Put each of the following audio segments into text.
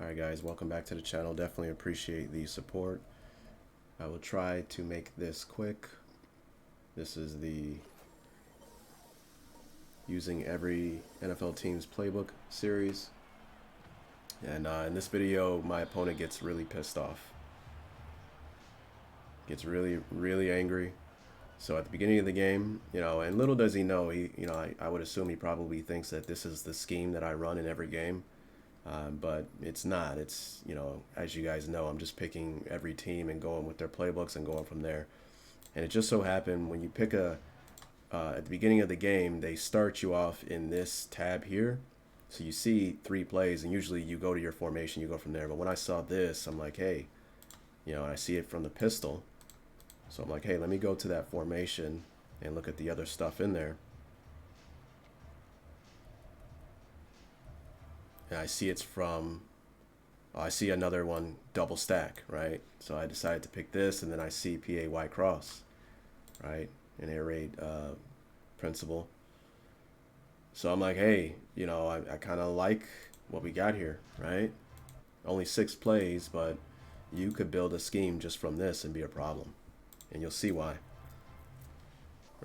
Alright guys, welcome back to the channel. Definitely appreciate the support. I will try to make this quick. This is the using every NFL team's playbook series. And in this video, my opponent gets really pissed off. Gets really angry. So at the beginning of the game, and little does he know, I would assume he probably thinks that this is the scheme that I run in every game. But it's not. It's, as you guys know, I'm just picking every team and going with their playbooks and going from there. And it just so happened when you pick at the beginning of the game, they start you off in this tab here. So you see 3 plays, and usually you go to your formation, you go from there. But when I saw this, I'm like, hey, I see it from the pistol. So I'm like, hey, let me go to that formation and look at the other stuff in there. And I see it's from, I see another one double stack, right? So I decided to pick this, and then I see PAY cross, right? An air raid principle. So I'm like, hey, I kind of like what we got here, right? Only 6 plays, but you could build a scheme just from this and be a problem. And you'll see why.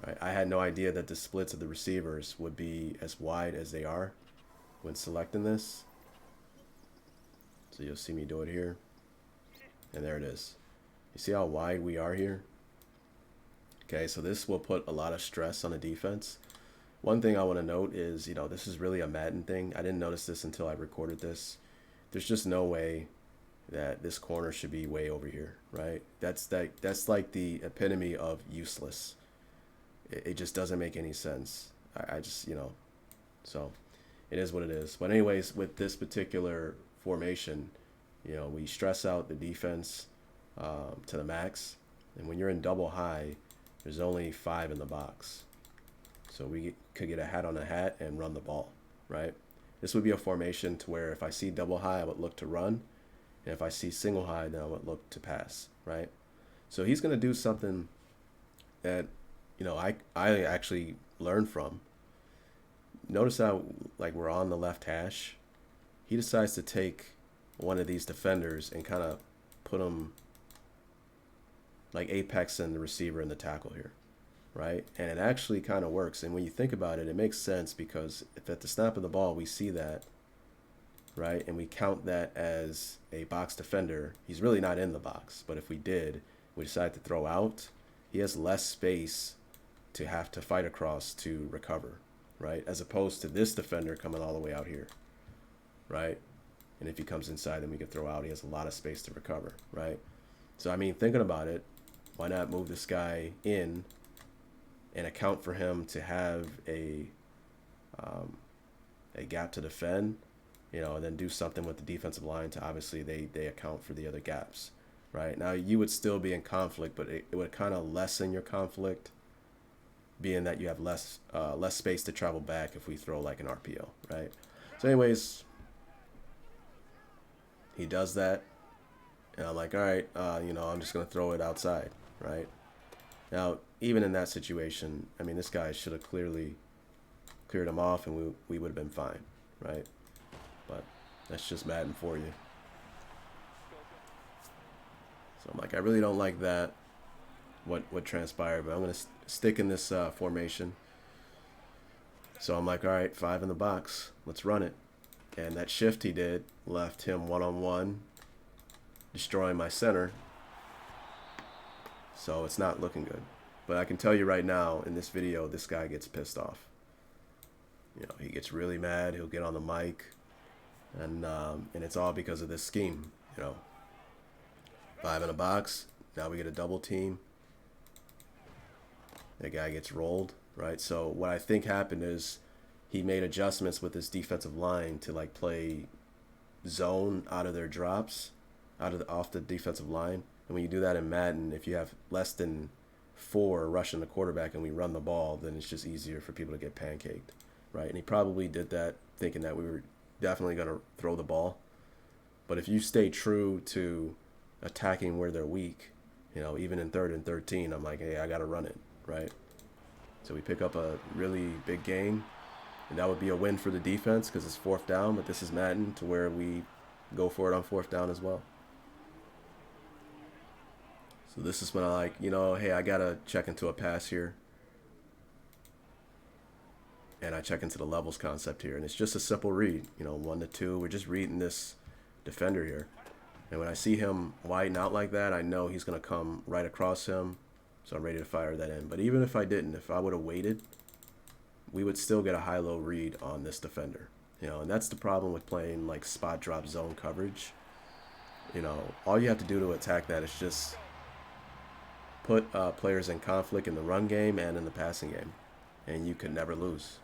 Right? I had no idea that the splits of the receivers would be as wide as they are when selecting this. So you'll see me do it here. And there it is. You see how wide we are here? Okay, so this will put a lot of stress on the defense. One thing I want to note is, this is really a Madden thing. I didn't notice this until I recorded this. There's just no way that this corner should be way over here, right? That's like the epitome of useless. It just doesn't make any sense. I just, so it is what it is. But anyways, with this particular formation, we stress out the defense to the max. And when you're in double high, there's only 5 in the box. So we could get a hat on a hat and run the ball, right? This would be a formation to where if I see double high, I would look to run. And if I see single high, then I would look to pass, right? So he's going to do something that, I actually learned from. Notice how, like, we're on the left hash. He decides to take one of these defenders and kind of put him like apex and the receiver and the tackle here, right? And it actually kind of works. And when you think about it, it makes sense because if at the snap of the ball we see that, right, and we count that as a box defender, he's really not in the box. But if we decide to throw out, he has less space to have to fight across to recover, right? As opposed to this defender coming all the way out here, right? And if he comes inside, then we can throw out. He has a lot of space to recover, right? So, I mean, thinking about it, why not move this guy in and account for him to have a gap to defend, and then do something with the defensive line to obviously they account for the other gaps, right? Now, you would still be in conflict, but it would kind of lessen your conflict, being that you have less space to travel back if we throw like an RPO, right? So anyways, he does that, and I'm like, all right, I'm just going to throw it outside, right? Now, even in that situation, I mean, this guy should have clearly cleared him off, and we would have been fine, right? But that's just Madden for you. So I'm like, I really don't like that, what transpired, but I'm going to stick in this formation. So I'm like, all right, 5 in the box. Let's run it. And that shift he did left him one-on-one, destroying my center. So it's not looking good. But I can tell you right now, in this video, this guy gets pissed off. He gets really mad. He'll get on the mic. And it's all because of this scheme, 5 in a box. Now we get a double team. That guy gets rolled, right? So what I think happened is he made adjustments with his defensive line to like play zone out of their drops, off the defensive line. And when you do that in Madden, if you have less than 4 rushing the quarterback and we run the ball, then it's just easier for people to get pancaked, right? And he probably did that thinking that we were definitely going to throw the ball. But if you stay true to attacking where they're weak, even in 3rd and 13, I'm like, hey, I got to run it, right? So we pick up a really big gain, and that would be a win for the defense because it's 4th down. But this is Madden, to where we go for it on 4th down as well. So this is when I like, you know, hey, I gotta check into a pass here. And I check into the levels concept here. And it's just a simple read, you know, 1 to 2. We're just reading this defender here. And when I see him widen out like that, I know he's gonna come right across him. So I'm ready to fire that in. But even if I didn't, if I would have waited, we would still get a high-low read on this defender. You know, and that's the problem with playing like spot drop zone coverage. You know, all you have to do to attack that is just put players in conflict in the run game and in the passing game, and you can never lose.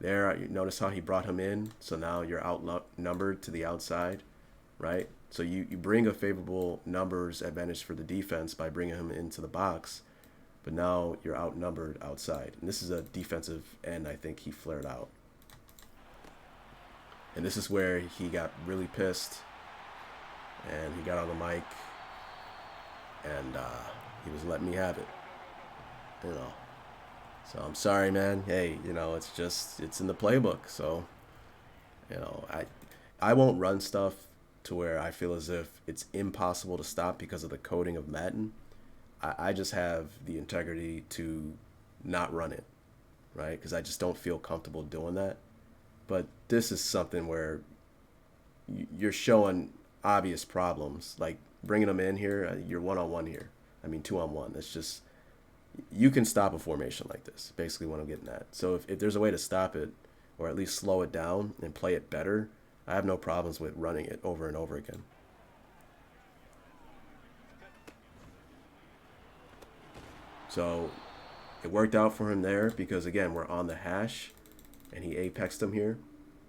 There, you notice how he brought him in, so now you're outnumbered to the outside, right? So you bring a favorable numbers advantage for the defense by bringing him into the box, but now you're outnumbered outside. And this is a defensive end, I think he flared out. And this is where he got really pissed, and he got on the mic, and he was letting me have it, you know. So I'm sorry, man. Hey, you know, it's in the playbook. So, you know, I won't run stuff to where I feel as if it's impossible to stop because of the coding of Madden. I just have the integrity to not run it, right? Because I just don't feel comfortable doing that. But this is something where you're showing obvious problems, like bringing them in here. You're 1-on-1 here. I mean, 2-on-1. It's just, you can stop a formation like this, basically what I'm getting at. So if there's a way to stop it, or at least slow it down and play it better, I have no problems with running it over and over again. So it worked out for him there because, again, we're on the hash, and he apexed him here.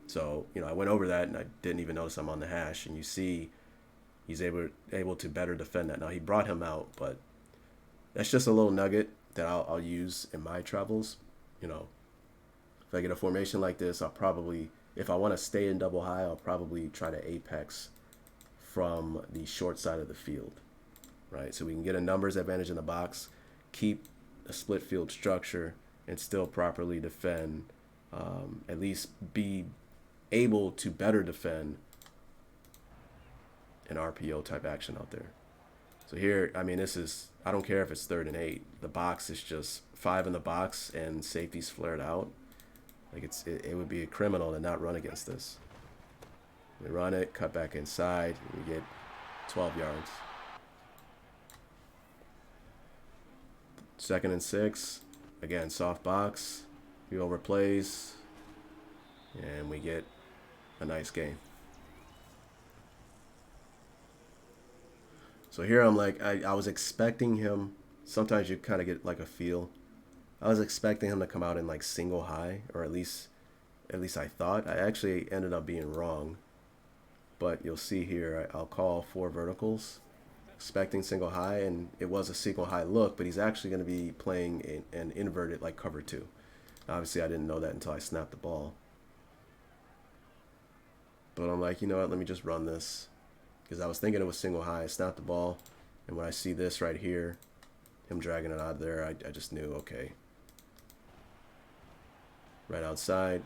So, you know, I went over that, and I didn't even notice I'm on the hash, and you see he's able to better defend that. Now, he brought him out, but that's just a little nugget that I'll use in my travels. You know, if I get a formation like this, I'll probably, if I want to stay in double high, I'll probably try to apex from the short side of the field, right? So we can get a numbers advantage in the box, keep a split field structure, and still properly defend, at least be able to better defend an RPO type action out there. So here, I mean, this is, I don't care if it's 3rd and 8. The box is just 5 in the box and safety's flared out. Like it would be a criminal to not run against this. We run it, cut back inside, and we get 12 yards. 2nd and 6. Again, soft box. He overplays, and we get a nice gain. So here I'm like, I was expecting him, sometimes you kind of get like a feel. I was expecting him to come out in like single high, or at least I thought. I actually ended up being wrong. But you'll see here, I'll call 4 verticals, expecting single high, and it was a single high look, but he's actually going to be playing an inverted like cover 2. Obviously, I didn't know that until I snapped the ball. But I'm like, you know what, let me just run this. Because I was thinking it was single high. I snapped the ball, and when I see this right here, him dragging it out of there, I just knew, okay. Right outside.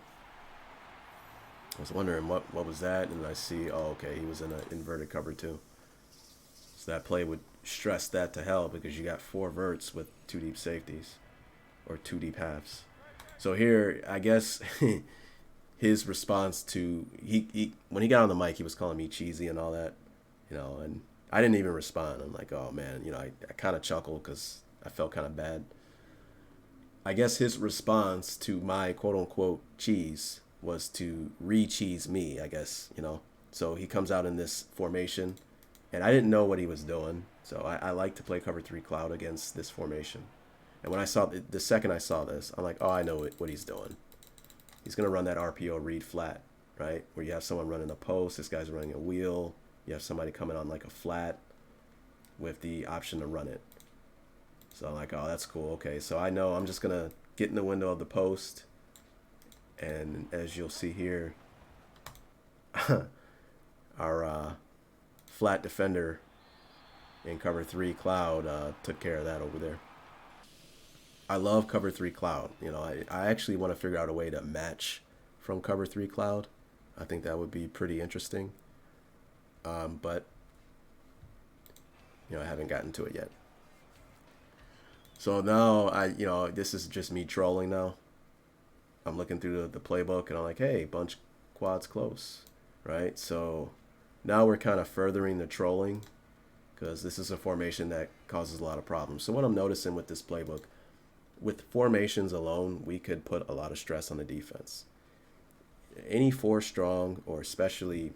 I was wondering what was that, and I see, oh, okay, he was in an inverted cover 2. So that play would stress that to hell because you got 4 verts with 2 deep safeties, or 2 deep halves. So here, I guess his response to, he when he got on the mic, he was calling me cheesy and all that. You know, and I didn't even respond. I'm like, oh, man, you know, I kind of chuckled because I felt kind of bad. I guess his response to my quote-unquote cheese was to re-cheese me, I guess, you know. So he comes out in this formation, and I didn't know what he was doing. So I like to play cover 3 cloud against this formation. And when I saw, the second I saw this, I'm like, oh, I know what he's doing. He's going to run that RPO read flat, right, where you have someone running a post, this guy's running a wheel. You have somebody coming on like a flat with the option to run it. So I'm like, oh, that's cool. Okay, so I know I'm just going to get in the window of the post. And as you'll see here, our flat defender in cover 3 cloud took care of that over there. I love cover 3 cloud. You know, I actually want to figure out a way to match from cover 3 cloud. I think that would be pretty interesting. but I haven't gotten to it yet. So now this is just me trolling now. I'm looking through the playbook and I'm like, hey, bunch quads close, right? So now we're kind of furthering the trolling because this is a formation that causes a lot of problems. So what I'm noticing with this playbook, with formations alone, we could put a lot of stress on the defense. Any 4 strong, or especially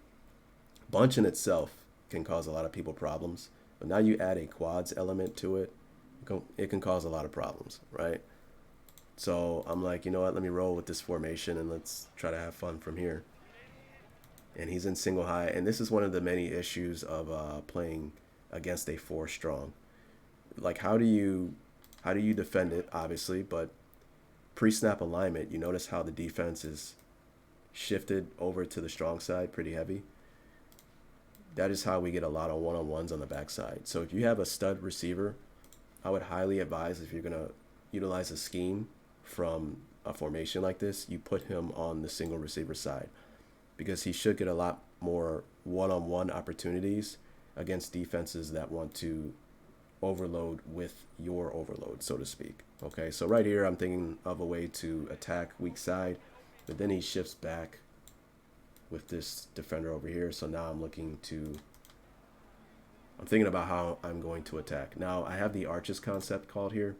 bunch in itself, can cause a lot of people problems. But now you add a quads element to it, it can cause a lot of problems, right? So I'm like, you know what, let me roll with this formation and let's try to have fun from here. And he's in single high, and this is one of the many issues of playing against a 4 strong. Like, how do you defend it, obviously, but pre-snap alignment, you notice how the defense is shifted over to the strong side pretty heavy. That is how we get a lot of one-on-ones on the backside. So if you have a stud receiver, I would highly advise, if you're going to utilize a scheme from a formation like this, you put him on the single receiver side, because he should get a lot more one-on-one opportunities against defenses that want to overload with your overload, so to speak. Okay, so right here I'm thinking of a way to attack weak side, but then he shifts back with this defender over here. So now I'm thinking about how I'm going to attack. Now I have the arches concept called here,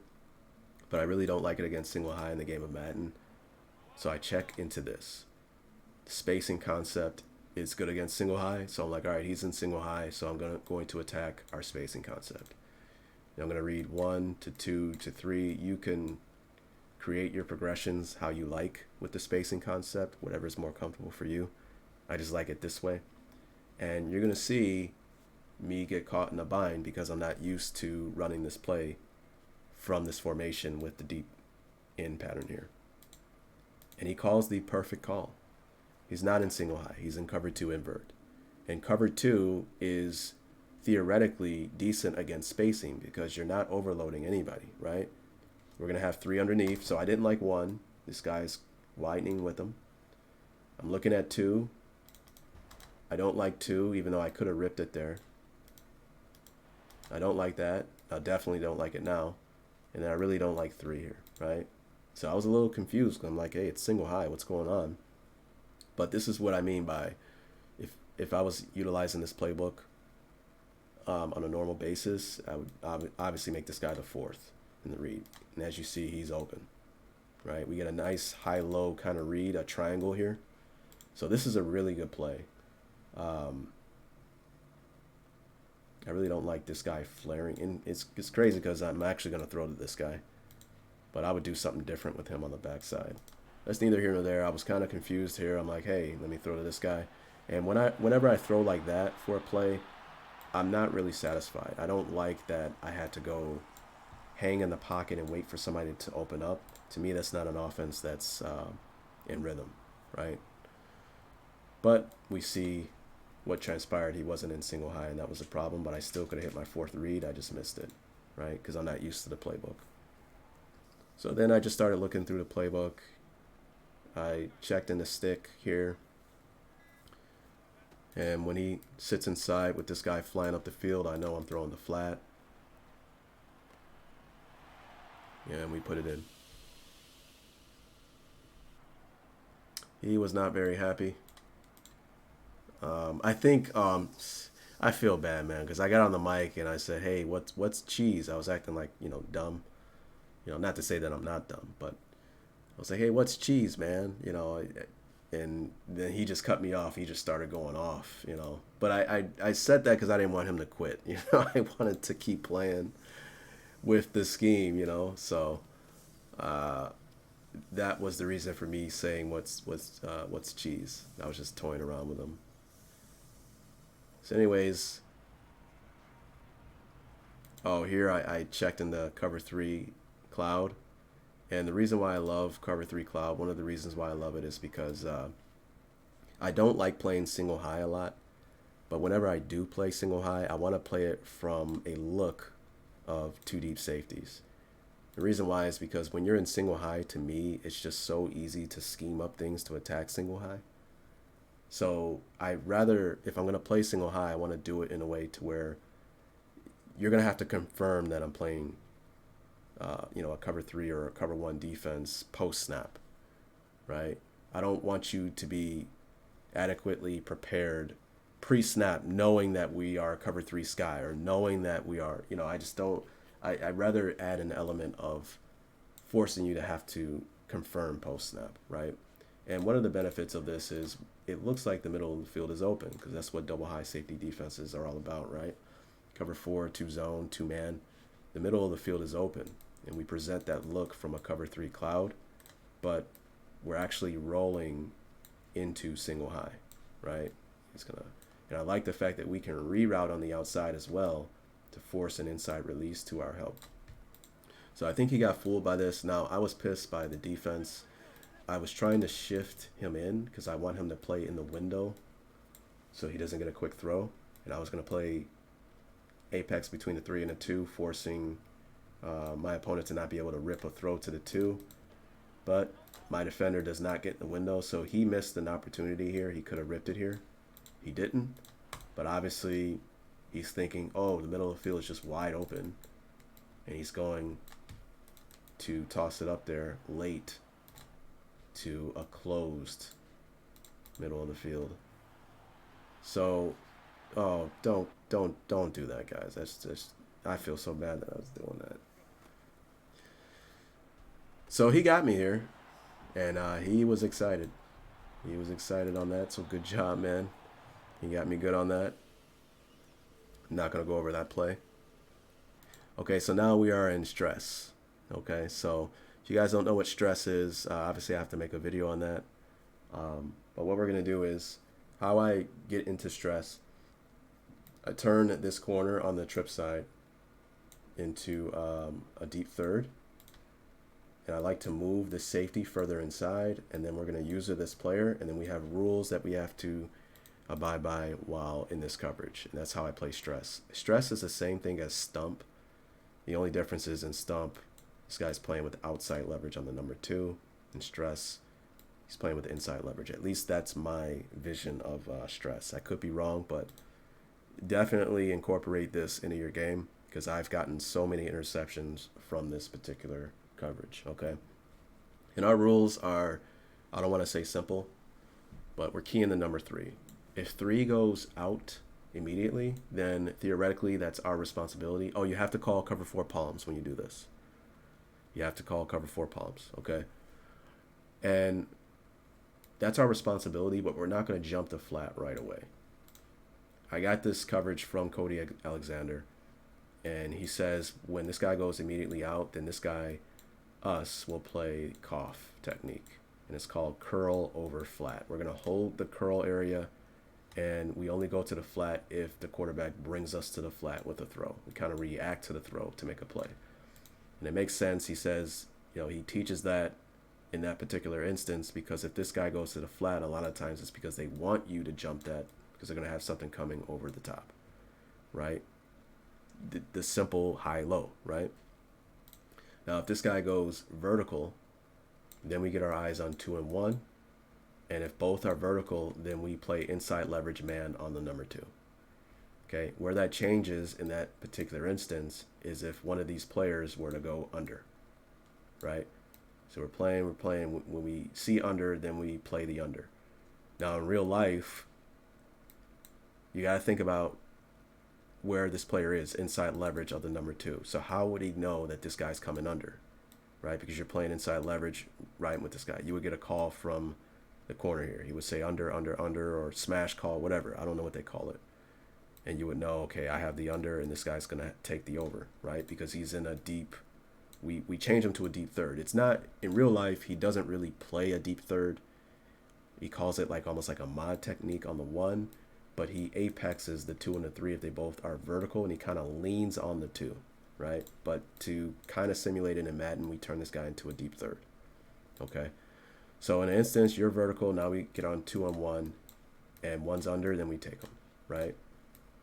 but I really don't like it against single high in the game of Madden. So I check into this. The spacing concept is good against single high. So I'm like, all right, he's in single high, so I'm going to attack our spacing concept. And I'm going to read 1 to 2 to 3. You can create your progressions how you like with the spacing concept, whatever is more comfortable for you. I just like it this way. And you're going to see me get caught in a bind because I'm not used to running this play from this formation with the deep in pattern here. And he calls the perfect call. He's not in single high. He's in cover 2 invert. And cover 2 is theoretically decent against spacing because you're not overloading anybody, right? We're going to have 3 underneath. So I didn't like 1. This guy's widening with him. I'm looking at 2. I don't like 2, even though I could have ripped it there. I don't like that. I definitely don't like it now. And then I really don't like 3 here, right? So I was a little confused. I'm like, hey, it's single high. What's going on? But this is what I mean by if I was utilizing this playbook on a normal basis, I would obviously make this guy the 4th in the read. And as you see, he's open, right? We get a nice high-low kind of read, a triangle here. So this is a really good play. I really don't like this guy flaring. And it's crazy because I'm actually going to throw to this guy. But I would do something different with him on the backside. That's neither here nor there. I was kind of confused here. I'm like, hey, let me throw to this guy. And whenever I throw like that for a play, I'm not really satisfied. I don't like that I had to go hang in the pocket and wait for somebody to open up. To me, that's not an offense that's in rhythm, right? But we see what transpired. He wasn't in single high, and that was a problem, but I still could have hit my 4th read. I just missed it, right? Because I'm not used to the playbook. So then I just started looking through the playbook. I checked in the stick here. And when he sits inside with this guy flying up the field, I know I'm throwing the flat. And we put it in. He was not very happy. I think I feel bad, man, because I got on the mic and I said, hey, what's cheese? I was acting like, dumb. Not to say that I'm not dumb, but I was like, hey, what's cheese, man? And then he just cut me off. He just started going off, But I said that because I didn't want him to quit. I wanted to keep playing with the scheme, So that was the reason for me saying what's cheese. I was just toying around with him. So anyways, here I checked in the cover 3 cloud. And the reason why I love cover 3 cloud, one of the reasons why I love it is because I don't like playing single high a lot. But whenever I do play single high, I want to play it from a look of 2 deep safeties. The reason why is because when you're in single high, to me, it's just so easy to scheme up things to attack single high. So I rather, if I'm going to play single high, I want to do it in a way to where you're going to have to confirm that I'm playing, a cover three or a cover one defense post snap, right? I don't want you to be adequately prepared pre-snap, knowing that we are cover three sky, or knowing that we are, I just don't. I'd rather add an element of forcing you to have to confirm post snap, right? And one of the benefits of this is it looks like the middle of the field is open, because that's what double high safety defenses are all about, right? Cover four, two zone, two man. The middle of the field is open, and we present that look from a cover three cloud, but we're actually rolling into single high, right? It's gonna, and I like the fact that we can reroute on the outside as well to force an inside release to our help. So I think he got fooled by this. Now, I was pissed by the defense. I was trying to shift him in because I want him to play in the window so he doesn't get a quick throw. And I was going to play apex between the 3 and the 2, forcing my opponent to not be able to rip a throw to the 2. But my defender does not get in the window, so he missed an opportunity here. He could have ripped it here. He didn't. But obviously, he's thinking, oh, the middle of the field is just wide open. And he's going to toss it up there late to a closed middle of the field. So, oh, don't do that, guys. That's just, I feel so bad that I was doing that. So he got me here, and he was excited. He was excited on that, so good job, man. He got me good on that. Not going to go over that play. Okay, so now we are in stress. Okay, so if you guys don't know what stress is, obviously I have to make a video on that. But what we're going to do is how I get into stress. I turn this corner on the trip side into a deep third. And I like to move the safety further inside, and then we're going to user this player, and then we have rules that we have to abide by while in this coverage. And that's how I play stress. Stress is the same thing as stump. The only difference is in stump, this guy's playing with outside leverage on the number 2. In stress, he's playing with inside leverage. At least that's my vision of stress. I could be wrong, but definitely incorporate this into your game, because I've gotten so many interceptions from this particular coverage. Okay, and our rules are, I don't want to say simple, but we're keying the number 3. If 3 goes out immediately, then theoretically that's our responsibility. Oh, you have to call cover 4 palms when you do this. You have to call cover 4 palms, okay? And that's our responsibility, but we're not going to jump the flat right away. I got this coverage from Cody Alexander, and he says when this guy goes immediately out, then this guy, us, will play cough technique, and it's called curl over flat. We're going to hold the curl area, and we only go to the flat if the quarterback brings us to the flat with a throw. We kind of react to the throw to make a play. And it makes sense. He says, he teaches that in that particular instance, because if this guy goes to the flat, a lot of times it's because they want you to jump that, because they're going to have something coming over the top, right? The simple high-low, right? Now, if this guy goes vertical, then we get our eyes on 2 and 1. And if both are vertical, then we play inside leverage man on the number 2. Okay, where that changes in that particular instance is if one of these players were to go under, right? So we're playing. When we see under, then we play the under. Now, in real life, you got to think about where this player is inside leverage of the number 2. So how would he know that this guy's coming under, right? Because you're playing inside leverage right with this guy. You would get a call from the corner here. He would say under, or smash call, whatever. I don't know what they call it. And you would know, okay, I have the under, and this guy's going to take the over, right? Because he's in a deep, we change him to a deep third. It's not, in real life, he doesn't really play a deep third. He calls it like almost like a mod technique on the 1, but he apexes the 2 and the 3 if they both are vertical, and he kind of leans on the 2, right? But to kind of simulate it in Madden, we turn this guy into a deep third, okay? So in an instance, you're vertical, now we get on 2 on 1, and 1's under, then we take him, right?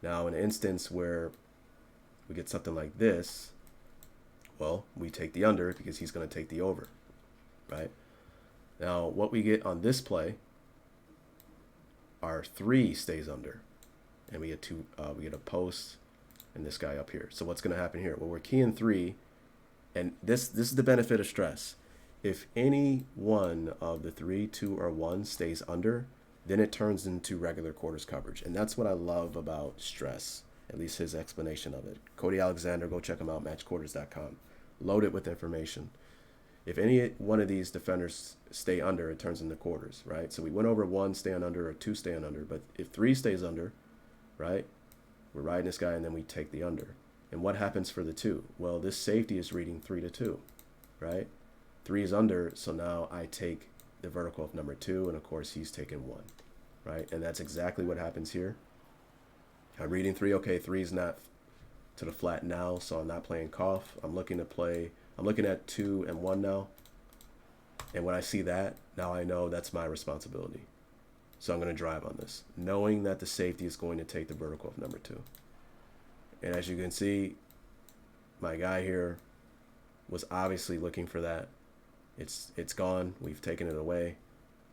Now in an instance where we get something like this, well, we take the under because he's going to take the over, right? Now what we get on this play our 3 stays under, and we get a post and this guy up here. So what's going to happen here? Well, we're keying 3, and this is the benefit of stress. If any one of the 3, 2, or 1 stays under, then it turns into regular quarters coverage. And that's what I love about stress, at least his explanation of it. Cody Alexander, go check him out, matchquarters.com. Loaded with information. If any one of these defenders stay under, it turns into quarters, right? So we went over 1 staying under or 2 staying under, but if 3 stays under, right, we're riding this guy and then we take the under. And what happens for the 2? Well, this safety is reading 3 to 2, right? 3 is under, so now I take the vertical of number 2, and of course he's taking 1, right? And that's exactly what happens here. I'm reading 3, okay, 3 is not to the flat now, so I'm not playing cough. I'm looking at 2 and 1 now. And when I see that, now I know that's my responsibility. So I'm going to drive on this, knowing that the safety is going to take the vertical of number 2. And as you can see, my guy here was obviously looking for that. It's gone. We've taken it away.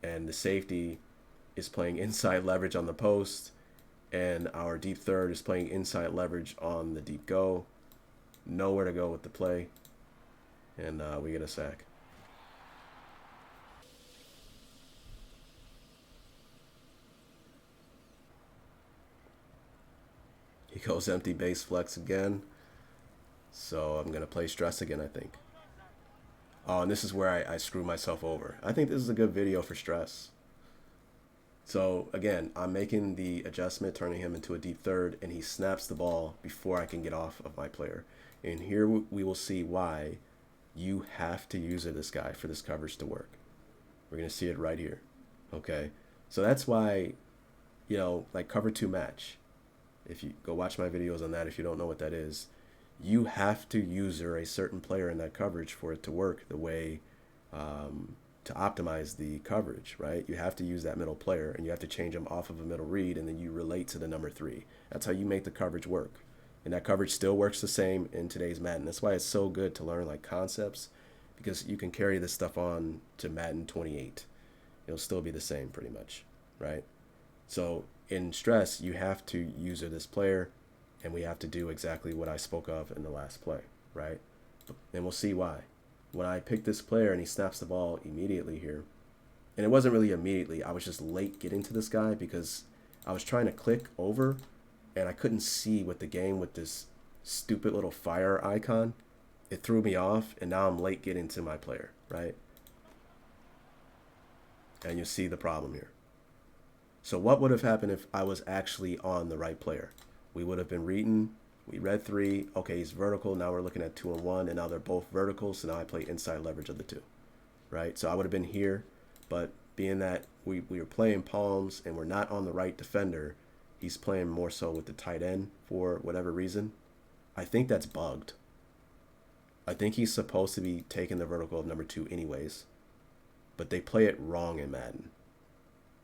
And the safety is playing inside leverage on the post, and our deep third is playing inside leverage on the deep go. Nowhere to go with the play, and we get a sack. He goes empty base flex again, so I'm gonna play stress again, I think. Oh, and this is where I screw myself over. I think this is a good video for stress. So again, I'm making the adjustment, turning him into a deep third, and he snaps the ball before I can get off of my player. And here we will see why you have to use this guy for this coverage to work. We're going to see it right here. Okay, so that's why, you know, like cover 2 match. If you go watch my videos on that, if you don't know what that is, you have to user a certain player in that coverage for it to work the way to optimize the coverage, right? You have to use that middle player, and you have to change them off of a middle read, and then you relate to the number 3. That's how you make the coverage work. And that coverage still works the same in today's Madden. That's why it's so good to learn like concepts, because you can carry this stuff on to Madden 28. It'll still be the same pretty much, right? So in stress, you have to user this player, and we have to do exactly what I spoke of in the last play, right? And we'll see why. When I pick this player and he snaps the ball immediately here, and it wasn't really immediately, I was just late getting to this guy because I was trying to click over and I couldn't see with the game with this stupid little fire icon. It threw me off, and now I'm late getting to my player, right? And you see the problem here. So what would have happened if I was actually on the right player? We would have been reading. We read 3. Okay, he's vertical. Now we're looking at 2 and 1, and now they're both vertical. So now I play inside leverage of the 2, right? So I would have been here, but being that we were playing palms and we're not on the right defender, he's playing more so with the tight end for whatever reason. I think that's bugged. I think he's supposed to be taking the vertical of number 2 anyways, but they play it wrong in Madden,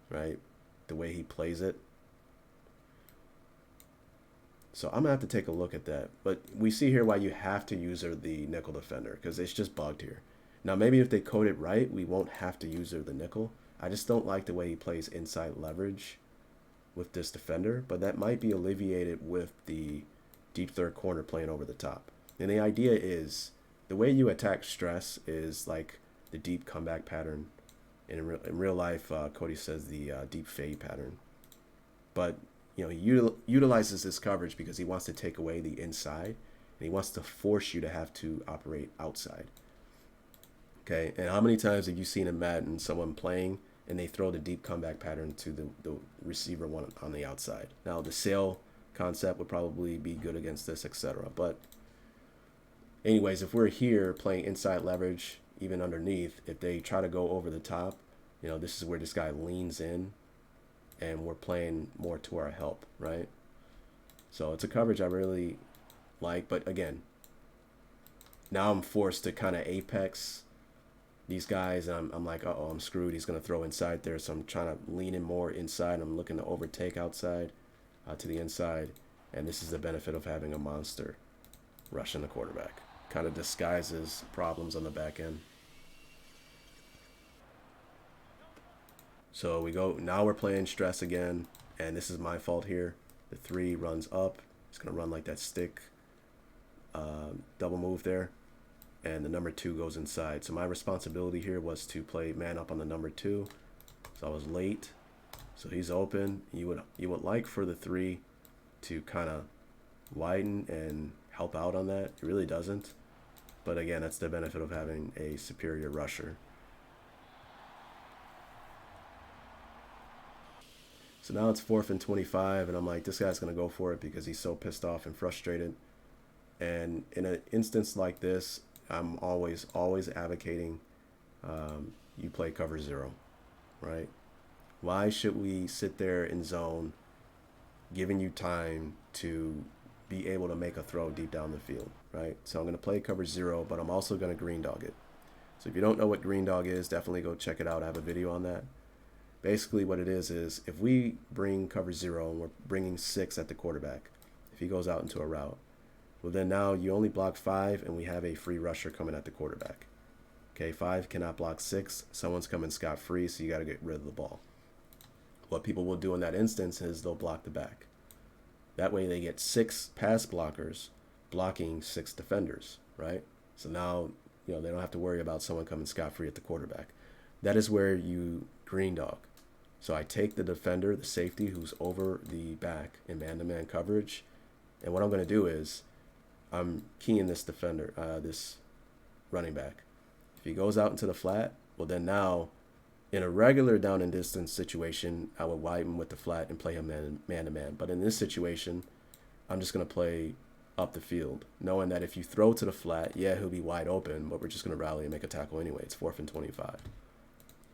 right? The way he plays it. So I'm going to have to take a look at that. But we see here why you have to use the nickel defender, because it's just bugged here. Now, maybe if they code it right, we won't have to use the nickel. I just don't like the way he plays inside leverage with this defender, but that might be alleviated with the deep third corner playing over the top. And the idea is, the way you attack stress is like the deep comeback pattern. In real life, Cody says the deep fade pattern. But you know, he utilizes this coverage because he wants to take away the inside, and he wants to force you to have to operate outside. Okay, and how many times have you seen in Madden someone playing and they throw the deep comeback pattern to the receiver one on the outside? Now, the sail concept would probably be good against this, etc. But anyways, if we're here playing inside leverage, even underneath, if they try to go over the top, you know, this is where this guy leans in, and we're playing more to our help, right? So it's a coverage I really like, but again, now I'm forced to kind of apex these guys, and I'm like, uh-oh, I'm screwed. He's going to throw inside there, so I'm trying to lean in more inside. I'm looking to overtake outside to the inside, and this is the benefit of having a monster rushing the quarterback. Kind of disguises problems on the back end. So we go, now we're playing stress again, and this is my fault here. The 3 runs up. It's going to run like that stick double move there. And the number 2 goes inside. So my responsibility here was to play man up on the number 2. So I was late. So he's open. You would like for the 3 to kind of widen and help out on that. It really doesn't. But again, that's the benefit of having a superior rusher. So now it's 4th and 25, and I'm like, this guy's going to go for it because he's so pissed off and frustrated. And in an instance like this, I'm always advocating you play cover 0, right? Why should we sit there in zone, giving you time to be able to make a throw deep down the field, right? So I'm going to play cover 0, but I'm also going to green dog it. So if you don't know what green dog is, definitely go check it out. I have a video on that. Basically what it is if we bring cover 0 and we're bringing 6 at the quarterback, if he goes out into a route, well then now you only block 5 and we have a free rusher coming at the quarterback. Okay, 5 cannot block 6. Someone's coming scot-free, so you got to get rid of the ball. What people will do in that instance is they'll block the back. That way they get 6 pass blockers blocking 6 defenders, right? So now, they don't have to worry about someone coming scot-free at the quarterback. That is where you green dog. So I take the defender, the safety who's over the back in man-to-man coverage, and what I'm going to do is I'm keying this defender, this running back. If he goes out into the flat, well then now in a regular down and distance situation, I would widen with the flat and play him man-to-man. But in this situation, I'm just going to play up the field, knowing that if you throw to the flat, yeah, he'll be wide open, but we're just going to rally and make a tackle anyway. It's 4th and 25.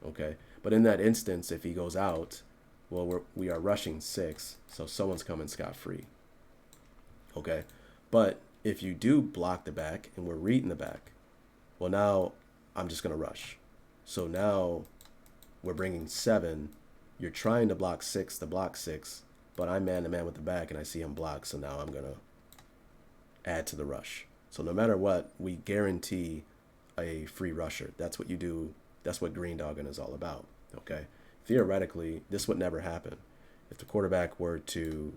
Okay, but in that instance, if he goes out, well, we are rushing 6, so someone's coming scot-free. Okay, but if you do block the back and we're reading the back, well, now I'm just going to rush. So now we're bringing 7. You're trying to block 6 to block 6, but I'm man-to-man with the back and I see him block, so now I'm going to add to the rush. So no matter what, we guarantee a free rusher. That's what you do. That's what green dogging is all about, okay? Theoretically, this would never happen. If the quarterback were to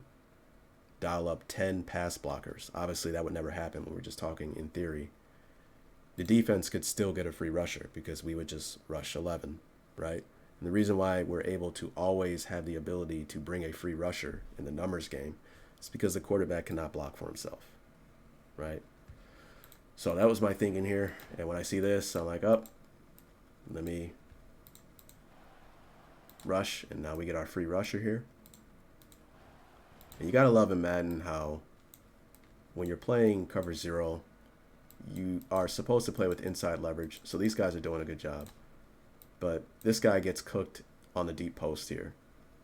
dial up 10 pass blockers, obviously that would never happen. We're just talking in theory. The defense could still get a free rusher because we would just rush 11, right? And the reason why we're able to always have the ability to bring a free rusher in the numbers game is because the quarterback cannot block for himself, right? So that was my thinking here. And when I see this, I'm like, oh, let me rush, and now we get our free rusher here. And you gotta love in Madden how when you're playing cover 0, you are supposed to play with inside leverage. So these guys are doing a good job. But this guy gets cooked on the deep post here.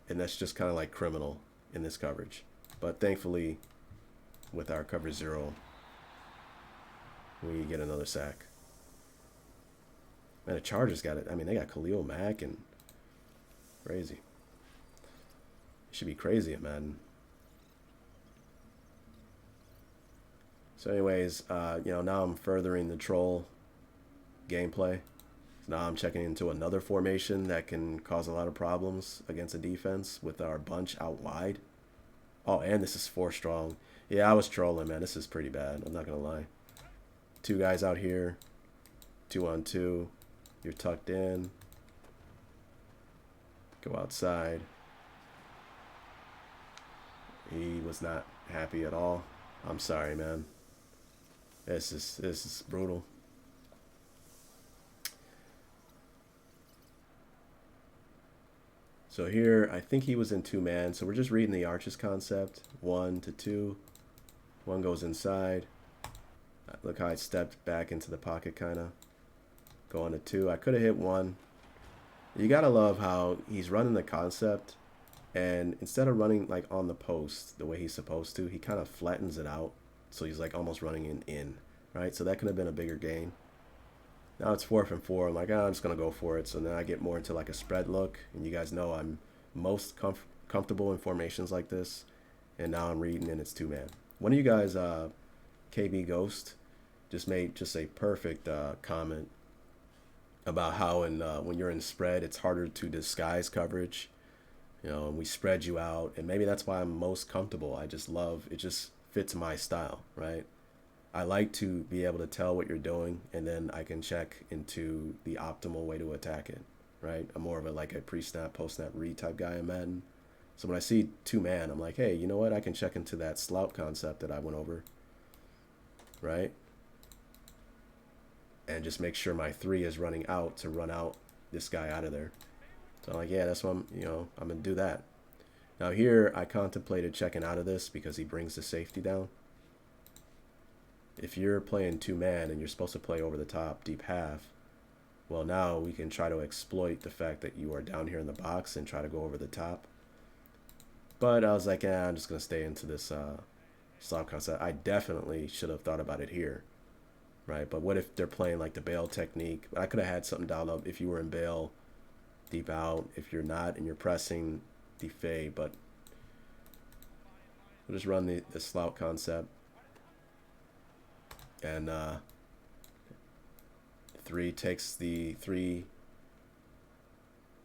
And that's just kind of like criminal in this coverage. But thankfully, with our cover 0, we get another sack. Man, the Chargers got it. I mean, they got Khalil Mack and crazy. It should be crazy at Madden. So anyways, now I'm furthering the troll gameplay. So now I'm checking into another formation that can cause a lot of problems against a defense with our bunch out wide. Oh, and this is 4 strong. Yeah, I was trolling, man. This is pretty bad. I'm not going to lie. 2 guys out here. 2 on 2. You're tucked in. Go outside. He was not happy at all. I'm sorry, man. This is brutal. So here, I think he was in 2-man. So we're just reading the arches concept. 1 to 2. 1 goes inside. Look how I stepped back into the pocket, kind of. Going to 2. I could have hit 1. You got to love how he's running the concept. And instead of running like on the post the way he's supposed to, he kind of flattens it out. So he's like almost running in, right? So that could have been a bigger gain. Now it's 4th and 4. I'm like, I'm just going to go for it. So then I get more into like a spread look. And you guys know I'm most comfortable in formations like this. And now I'm reading and it's 2-man. One of you guys, KB Ghost, just made just a perfect comment. about how when you're in spread, it's harder to disguise coverage. You know, and we spread you out, and maybe that's why I'm most comfortable. I just love it; just fits my style, right? I like to be able to tell what you're doing, and then I can check into the optimal way to attack it, right? I'm more of a like a pre-snap, post-snap read type guy in Madden. So when I see two man, I'm like, hey, you know what? I can check into that Slout concept that I went over, right? And just make sure my three is running out to run out this guy out of there. So I'm like, yeah, that's what I'm gonna do that. Now here, I contemplated checking out of this because he brings the safety down. If you're playing two man and you're supposed to play over the top, deep half, well, now we can try to exploit the fact that you are down here in the box and try to go over the top. But I was like, I'm just gonna stay into this slop concept. I definitely should have thought about it here, right? But what if they're playing like the bail technique? I could have had something dialed up if you were in bail, deep out. If you're not and you're pressing, deep fade. But we'll just run the Slout concept. And 3 takes the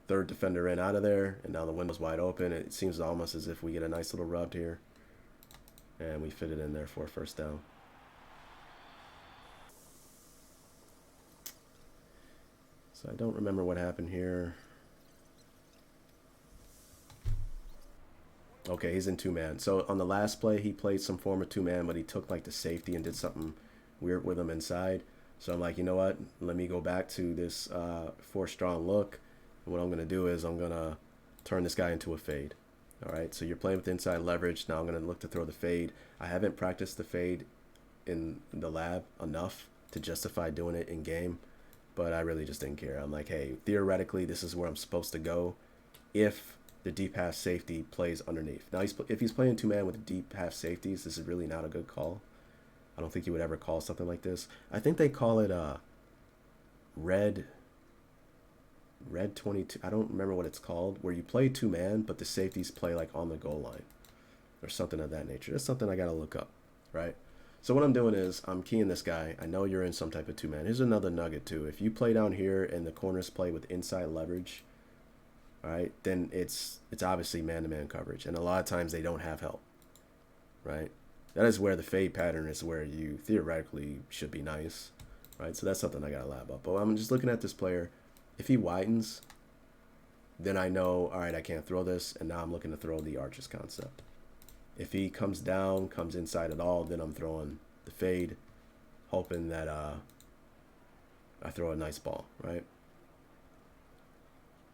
third defender in out of there, and now the window's wide open. It seems almost as if we get a nice little rub here, and we fit it in there for a first down. So I don't remember what happened here. Okay, he's in two man. So on the last play, he played some form of two man, but he took like the safety and did something weird with him inside. So I'm like, you know what? Let me go back to this 4 strong look. And what I'm going to do is I'm going to turn this guy into a fade. All right, so you're playing with inside leverage. Now I'm going to look to throw the fade. I haven't practiced the fade in the lab enough to justify doing it in game, but I really just didn't care. I'm like, hey, theoretically, this is where I'm supposed to go if the deep half safety plays underneath. Now, if he's playing two man with deep half safeties, this is really not a good call. I don't think you would ever call something like this. I think they call it red 22. I don't remember what it's called, where you play two man, but the safeties play like on the goal line or something of that nature. That's something I got to look up, right? So what I'm doing is I'm keying this guy. I know you're in some type of two man. Here's another nugget too. If you play down here and the corners play with inside leverage, all right, then it's obviously man-to-man coverage, and a lot of times they don't have help, right? That is where the fade pattern is where you theoretically should be nice, right? So that's something I got to lab up. But I'm just looking at this player. If he widens, then I know, all right, I can't throw this, and now I'm looking to throw the arches concept. If he comes down, comes inside at all, then I'm throwing the fade, hoping that I throw a nice ball, right?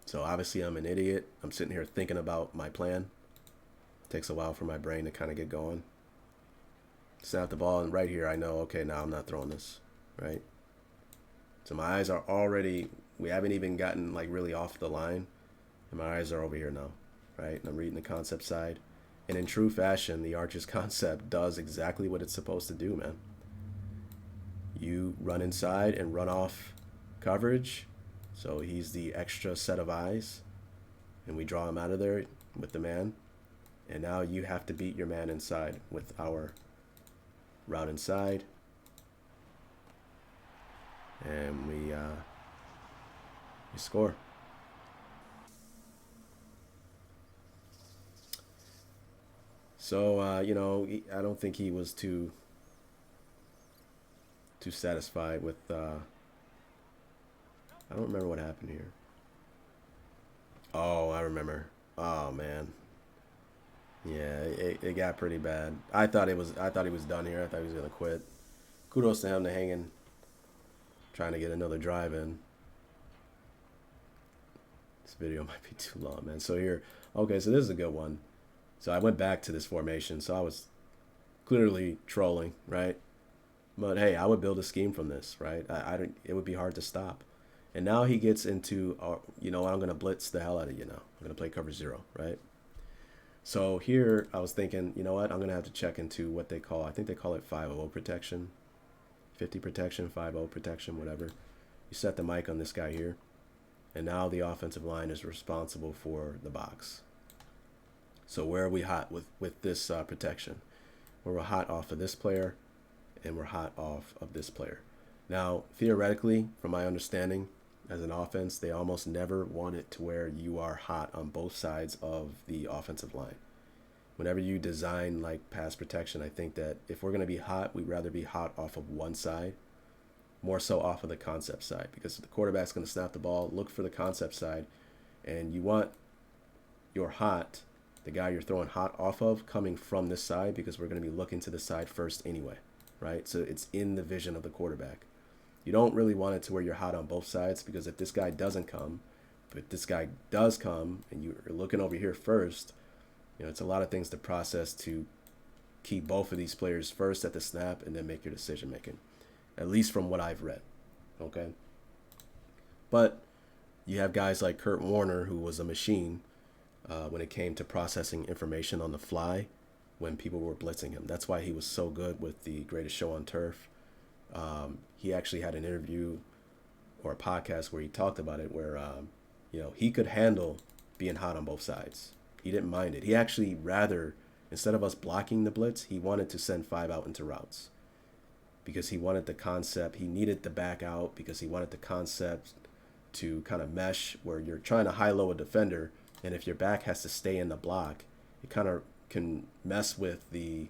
So obviously I'm an idiot. I'm sitting here thinking about my plan. It takes a while for my brain to kind of get going. Snap the ball, and right here I know, okay, now I'm not throwing this, right? So my eyes are already, we haven't even gotten like really off the line, and my eyes are over here now, right? And I'm reading the concept side. And in true fashion, the arches concept does exactly what it's supposed to do, man. You run inside and run off coverage. So he's the extra set of eyes, and we draw him out of there with the man. And now you have to beat your man inside with our route inside. And we score. So, you know, I don't think he was too satisfied with... I don't remember what happened here. Oh, I remember. Oh man. Yeah, it got pretty bad. I thought he was done here. I thought he was gonna quit. Kudos to him to hanging, trying to get another drive in. This video might be too long, man. So here, okay, so this is a good one. So I went back to this formation. So I was clearly trolling, right? But hey, I would build a scheme from this, right? I don't. It would be hard to stop. And now he gets into, you know, I'm going to blitz the hell out of you now. I'm going to play cover 0, right? So here I was thinking, you know what? I'm going to have to check into what they call, I think they call it 5-0 protection, 50 protection, 5-0 protection, whatever. You set the mic on this guy here. And now the offensive line is responsible for the box. So where are we hot with this protection? We're hot off of this player, and we're hot off of this player. Now, theoretically, from my understanding, as an offense, they almost never want it to where you are hot on both sides of the offensive line. Whenever you design like pass protection, I think that if we're going to be hot, we'd rather be hot off of one side, more so off of the concept side, because the quarterback's going to snap the ball, look for the concept side, and you want your hot, the guy you're throwing hot off of, coming from this side, because we're going to be looking to the side first anyway, right? So it's in the vision of the quarterback. You don't really want it to where you're hot on both sides, because if this guy doesn't come, but this guy does come, and you're looking over here first, it's a lot of things to process to keep both of these players first at the snap and then make your decision making, at least from what I've read. Okay. But you have guys like Kurt Warner, who was a machine when it came to processing information on the fly when people were blitzing him. That's why he was so good with the Greatest Show on Turf. He actually had an interview or a podcast where he talked about it, where he could handle being hot on both sides. He didn't mind it. He actually instead of us blocking the blitz, he wanted to send 5 out into routes, because he wanted the concept. He needed the back out because he wanted the concept to kind of mesh where you're trying to high-low a defender, and if your back has to stay in the block, it kind of can mess with the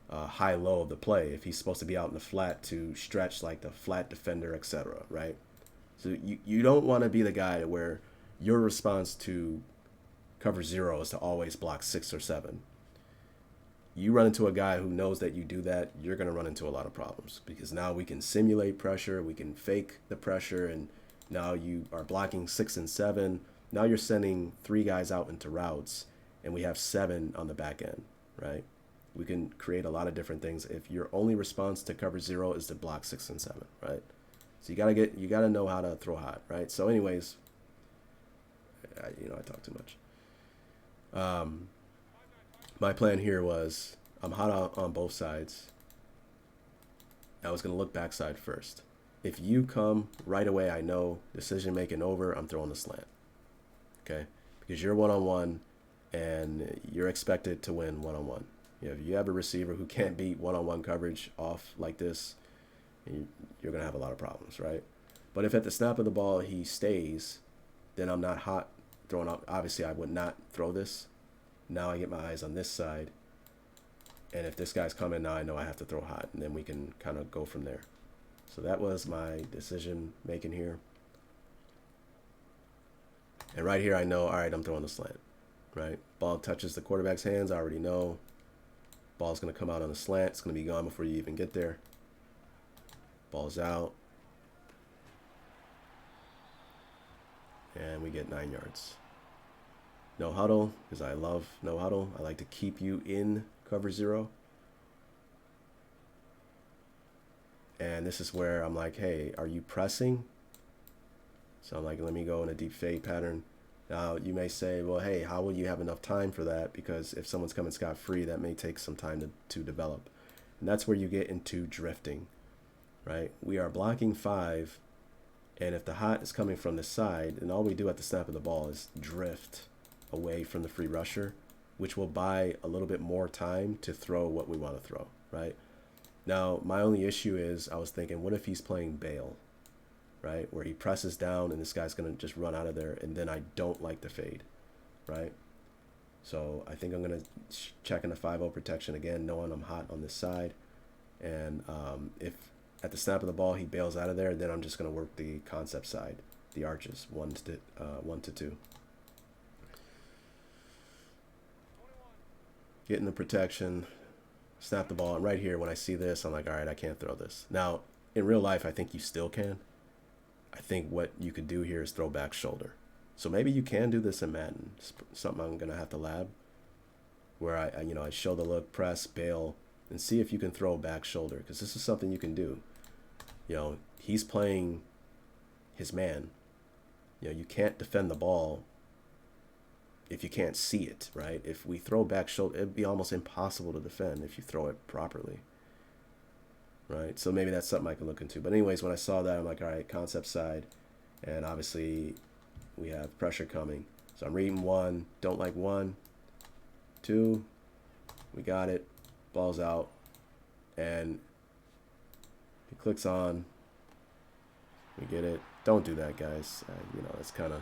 high-low of the play if he's supposed to be out in the flat to stretch like the flat defender, etc., right? So you don't want to be the guy where your response to cover 0 is to always block 6 or 7. You run into a guy who knows that you do that, you're going to run into a lot of problems, because now we can simulate pressure, we can fake the pressure, and now you are blocking 6 and 7. Now you're sending 3 guys out into routes, and we have 7 on the back end, right? We can create a lot of different things if your only response to cover 0 is to block 6 and 7, right? So you gotta know how to throw hot, right? So anyways, I talk too much. My plan here was I'm hot on both sides. I was going to look backside first. If you come right away, I know decision making over, I'm throwing the slant. Okay? Because you're one-on-one and you're expected to win one-on-one. If you have a receiver who can't beat one-on-one coverage off like this, you're going to have a lot of problems, right? But if at the snap of the ball he stays, then I'm not hot throwing out. Obviously, I would not throw this. Now I get my eyes on this side, and if this guy's coming, now I know I have to throw hot, and then we can kind of go from there. So that was my decision making here. And right here, I know, all right, I'm throwing the slant, right? Ball touches the quarterback's hands. I already know. Ball's going to come out on the slant. It's going to be gone before you even get there. Ball's out. And we get 9 yards. No huddle, because I love no huddle. I like to keep you in cover 0. And this is where I'm like, hey, are you pressing? So I'm like, let me go in a deep fade pattern. Now, you may say, well, hey, how will you have enough time for that? Because if someone's coming scot-free, that may take some time to develop. And that's where you get into drifting, right? We are blocking 5, and if the hot is coming from the side, then all we do at the snap of the ball is drift away from the free rusher, which will buy a little bit more time to throw what we want to throw, right? Now, my only issue is I was thinking, what if he's playing bail, right? Where he presses down and this guy's going to just run out of there, and then I don't like the fade, right? So I think I'm going to check in the 5-0 protection again, knowing I'm hot on this side. And if at the snap of the ball he bails out of there, then I'm just going to work the concept side, the arches, 1 to 2. Getting the protection, snap the ball, and right here when I see this, I'm like, all right, I can't throw this. Now, in real life, I think you still can. I think what you could do here is throw back shoulder. So maybe you can do this in Madden. It's something I'm going to have to lab, where I show the look, press, bail, and see if you can throw back shoulder, because this is something you can do. He's playing his man. You can't defend the ball if you can't see it, right? If we throw back shoulder, it'd be almost impossible to defend if you throw it properly, right? So maybe that's something I can look into. But anyways, when I saw that, I'm like, all right, concept side, and obviously we have pressure coming. So I'm reading 1, don't like 1, 2, we got it, ball's out, and it clicks on, we get it, Don't do that, guys. You know, it's kind of,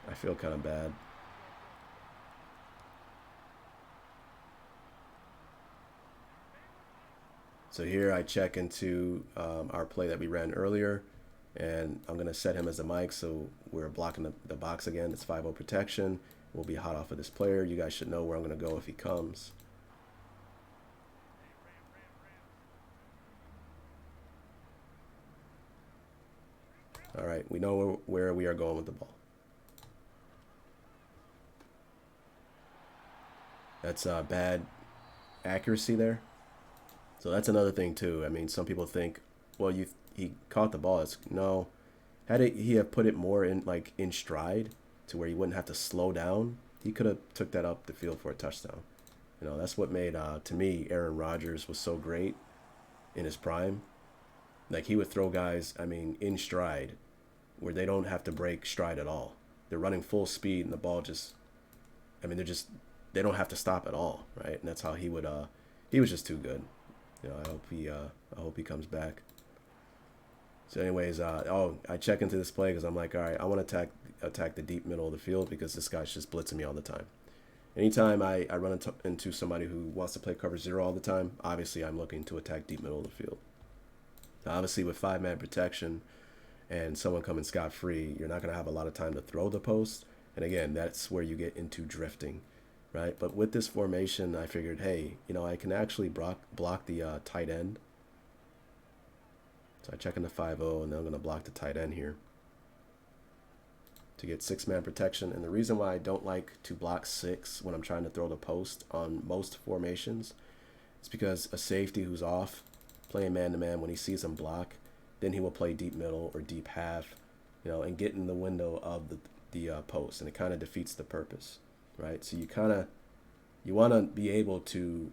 I feel kind of bad. So here I check into our play that we ran earlier, and I'm going to set him as a mic, so we're blocking the box again. It's 5-0 protection. We'll be hot off of this player. You guys should know where I'm going to go if he comes. All right, we know where we are going with the ball. That's bad accuracy there. So that's another thing too. I mean, some people think, well, he caught the ball. It's no. Had he have put it more in like in stride to where he wouldn't have to slow down, he could have took that up the field for a touchdown. You know, that's what made to me Aaron Rodgers was so great in his prime. Like he would throw guys, I mean, in stride where they don't have to break stride at all. They're running full speed and the ball just, I mean, they don't have to stop at all, right? And that's how he would he was just too good. You know, I hope he comes back. So anyways, I check into this play because I'm like, all right, I want to attack the deep middle of the field because this guy's just blitzing me all the time. Anytime I run into somebody who wants to play cover zero all the time, obviously I'm looking to attack deep middle of the field. Now, obviously with 5-man protection and someone coming scot-free, you're not going to have a lot of time to throw the post. And again, that's where you get into drifting, right? But with this formation, I figured, hey, you know, I can actually block the tight end. So I check into 5-0, and then I'm going to block the tight end here to get 6-man protection. And the reason why I don't like to block 6 when I'm trying to throw the post on most formations is because a safety who's off playing man-to-man, when he sees him block, then he will play deep middle or deep half, you know, and get in the window of the post, and it kind of defeats the purpose, right? So you want to be able to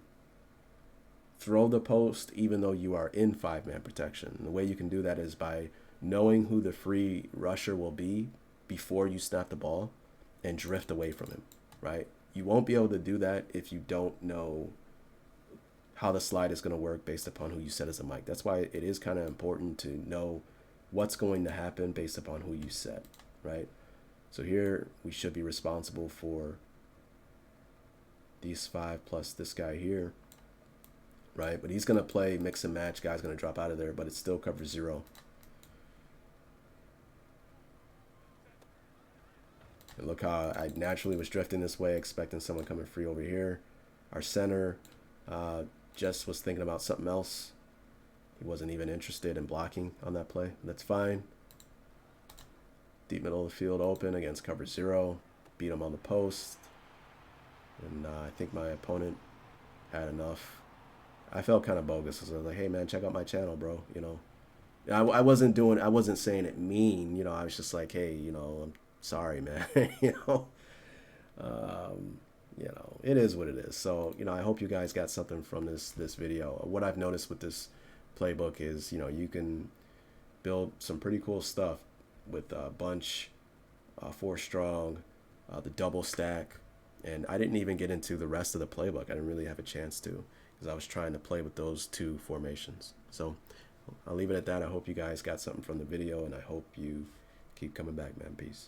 throw the post even though you are in 5-man protection. And the way you can do that is by knowing who the free rusher will be before you snap the ball and drift away from him, right? You won't be able to do that if you don't know how the slide is going to work based upon who you set as a mic. That's why it is kind of important to know what's going to happen based upon who you set, right? So here we should be responsible for these 5 plus this guy here, right? But he's going to play mix and match. Guy's going to drop out of there, but it's still cover 0. And look how I naturally was drifting this way, expecting someone coming free over here. Our center just was thinking about something else. He wasn't even interested in blocking on that play. That's fine. Deep middle of the field open against cover 0. Beat him on the post. And I think my opponent had enough. I felt kind of bogus because I was like, hey, man, check out my channel, bro. You know, I wasn't saying it mean. You know, I was just like, hey, you know, I'm sorry, man. You know, it is what it is. So, you know, I hope you guys got something from this video. What I've noticed with this playbook is, you know, you can build some pretty cool stuff with bunch, 4 strong, the double stack. And I didn't even get into the rest of the playbook. I didn't really have a chance to because I was trying to play with those 2 formations. So I'll leave it at that. I hope you guys got something from the video, and I hope you keep coming back, man. Peace.